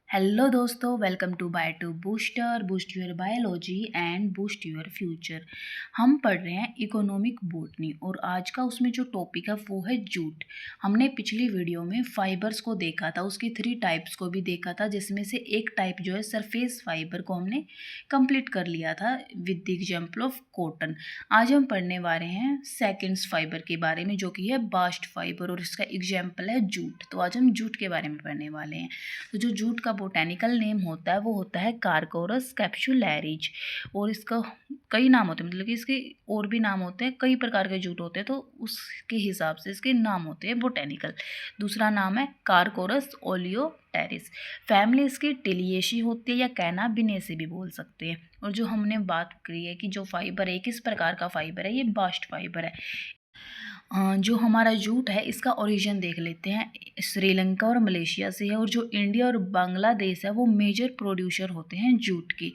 Hello दोस्तों, welcome to bio booster boost your biology and boost your future. हम पढ़ रहे हैं इकोनॉमिक बॉटनी और आज का उसमें जो टॉपिक है वो है जूट। हमने पिछली वीडियो में फाइबर्स को देखा था, उसकी 3 टाइप्स को भी देखा था, जिसमें से एक टाइप जो है सरफेस फाइबर को हमने कंप्लीट कर लिया था with the example of cotton. आज हम पढ़ने वाले हैं सेकेंड्स फाइबर के बारे में, जो कि है बास्ट फाइबर और इसका एग्जाम्पल है जूट। तो आज हम जूट के बारे में पढ़ने वाले हैं। तो जो जूट का बोटेनिकल नेम होता है वो होता है कार्कोरस कैप्सुलैरिज, और इसका कई नाम होते हैं, मतलब कि इसके और भी नाम होते हैं, कई प्रकार के जूट होते हैं, तो उसके हिसाब से इसके नाम होते हैं बोटेनिकल। दूसरा नाम है कार्कोरस ओलियोटेरिस। फैमिली इसकी टिलिएशी होती है या कैनाबिनेसी भी बोल सकते हैं। और जो हमने बात करी है कि जो फाइबर है किस प्रकार का फाइबर है, ये बास्ट फाइबर है। जो हमारा जूट है इसका ओरिजिन देख लेते हैं, श्रीलंका और मलेशिया से है, और जो इंडिया और बांग्लादेश है वो मेजर प्रोड्यूसर होते हैं जूट की।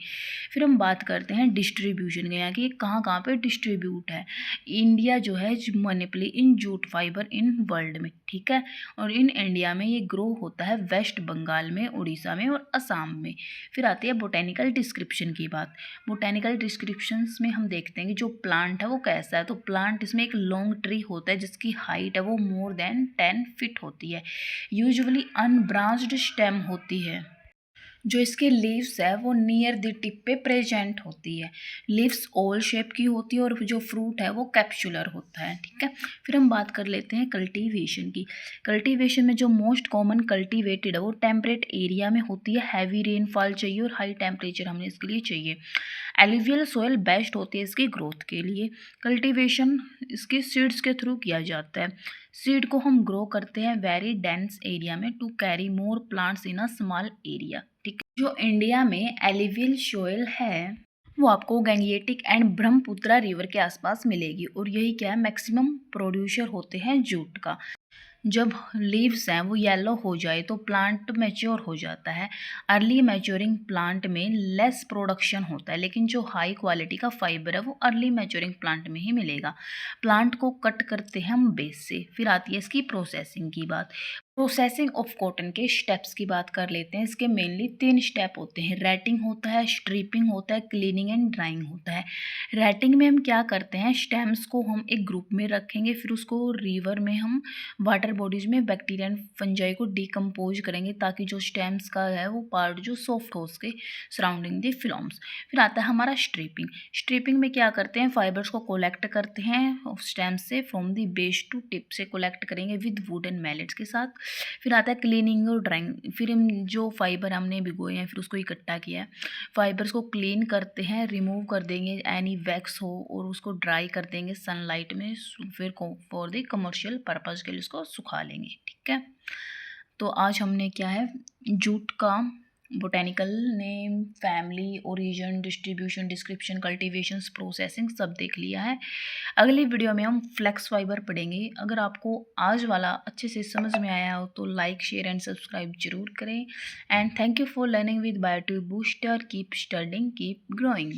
फिर हम बात करते हैं डिस्ट्रीब्यूशन के, यहाँ की कहाँ कहाँ पे डिस्ट्रीब्यूट है। इंडिया जो है monopoly in jute fibre in world में, ठीक है। और इन इंडिया में ये ग्रो होता है वेस्ट बंगाल में, उड़ीसा में और असम में। फिर आती है बोटेनिकल डिस्क्रिप्शन की बात। बोटेनिकल डिस्क्रिप्शंस में हम देखते हैं कि जो प्लांट है वो कैसा है। तो प्लांट इसमें एक लॉन्ग ट्री होता है जिसकी हाइट है वो मोर देन 10 फीट होती है। यूजुअली अनब्रांच्ड स्टेम होती है। जो इसके लीव्स है वो नियर द टिप पे प्रेजेंट होती है। लीव्स ओवल शेप की होती है और जो फ्रूट है वो कैप्सुलर होता है, ठीक है। फिर हम बात कर लेते हैं कल्टीवेशन की। कल्टीवेशन में जो मोस्ट कॉमन कल्टीवेटेड है वो टेम्परेट एरिया में होती है। हैवी रेनफॉल चाहिए और हाई टेम्परेचर हमें इसके लिए चाहिए। एलुवियल सोयल बेस्ट होती है इसकी ग्रोथ के लिए। कल्टीवेशन इसके सीड्स के थ्रू किया जाता है। सीड को हम ग्रो करते हैं वेरी डेंस एरिया में to carry more plants in a small area, ठीक है। जो इंडिया में एलुवियल सोयल है वो आपको गंगेटिक एंड ब्रह्मपुत्रा रिवर के आसपास मिलेगी, और यही क्या है, मैक्सिमम प्रोड्यूसर होते हैं जूट का। जब लीव्स हैं वो येलो हो जाए तो प्लांट मैच्योर हो जाता है। अर्ली मैच्योरिंग प्लांट में लेस प्रोडक्शन होता है, लेकिन जो हाई क्वालिटी का फाइबर है वो अर्ली मैच्योरिंग प्लांट में ही मिलेगा। प्लांट को कट करते हैं हम बेस से। फिर आती है इसकी प्रोसेसिंग की बात। प्रोसेसिंग ऑफ कॉटन के स्टेप्स की बात कर लेते हैं। इसके मेनली 3 स्टेप होते हैं। रैटिंग होता है, स्ट्रिपिंग होता है, क्लीनिंग एंड ड्राइंग होता है। रैटिंग में हम क्या करते हैं, स्टेम्स को हम एक ग्रुप में रखेंगे, फिर उसको रिवर में हम वाटर बॉडीज में बैक्टीरिया एंड फंजाई को डिकम्पोज करेंगे, ताकि जो स्टेम्स का है वो पार्ट जो सॉफ्ट हो उसके सराउंडिंग द फिल्म्स। फिर आता है हमारा स्ट्रिपिंग। स्ट्रिपिंग में क्या करते हैं, फाइबर्स को कोलेक्ट करते हैं स्टेम्स से, from the base to tip से कोलेक्ट करेंगे विद वुड एंड मैलेट्स के साथ। फिर आता है क्लीनिंग और ड्राइंग। फिर हम जो फाइबर हमने भिगोए हैं फिर उसको इकट्ठा किया है, फाइबर्स को क्लीन करते हैं, रिमूव कर देंगे एनी वैक्स हो, और उसको ड्राई कर देंगे सनलाइट में। फिर फॉर द कमर्शियल पर्पज़ के लिए उसको सुखा लेंगे, ठीक है। तो आज हमने क्या है, जूट का botanical name, family, origin, distribution, description, cultivations, processing सब देख लिया है। अगली वीडियो में हम फ्लेक्स फाइबर पढ़ेंगे। अगर आपको आज वाला अच्छे से समझ में आया हो तो लाइक, शेयर एंड सब्सक्राइब जरूर करें। And thank you for learning with bio booster. Keep studying, keep growing.